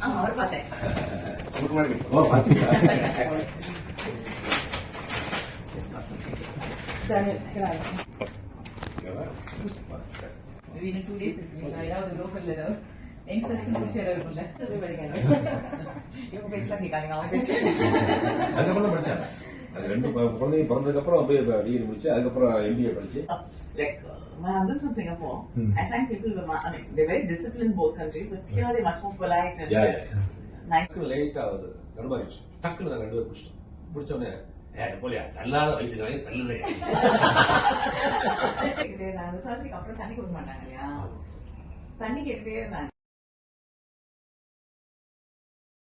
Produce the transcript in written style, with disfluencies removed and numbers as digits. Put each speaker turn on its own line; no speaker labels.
அவர் பார்த்தேன்.
இன்னும் 2 days இருக்கு. ஏதாவது லோக்கல்ல ஏதாவது யங்ஸ்டர்ஸ்க்கு பிடிச்ச இடம் இருக்கும்ல, படிக்காங்க.
இவங்க பேசலாம் கேட்காங்க, அவங்க பேசுறேன்.
அதுக்கப்புறம் படிச்சாங்க. அது 2 குழந்தைங்க பிறந்ததுக்கு அப்புறம் போய் டிகிரி முடிச்சு அதுக்கப்புறம் MBA படிச்சு.
Like my husband's from Singapore. I find people were, I mean, they're very disciplined in both countries, but here they're much more polite and nice.
Late ஆகுது நடுமாறிடுச்சு. டக்குன்னு நாங்கள் 2 பேர் பிடிச்ச உடனே போலியா தள்ளாத வயசுக்காக தள்ளுதே.
நான் சர்ஜரிக்கு அப்புறம் தண்ணி கொடுக்க மாட்டாங்க இல்லையா, தண்ணி கேட்டுட்டே இருந்தாங்க.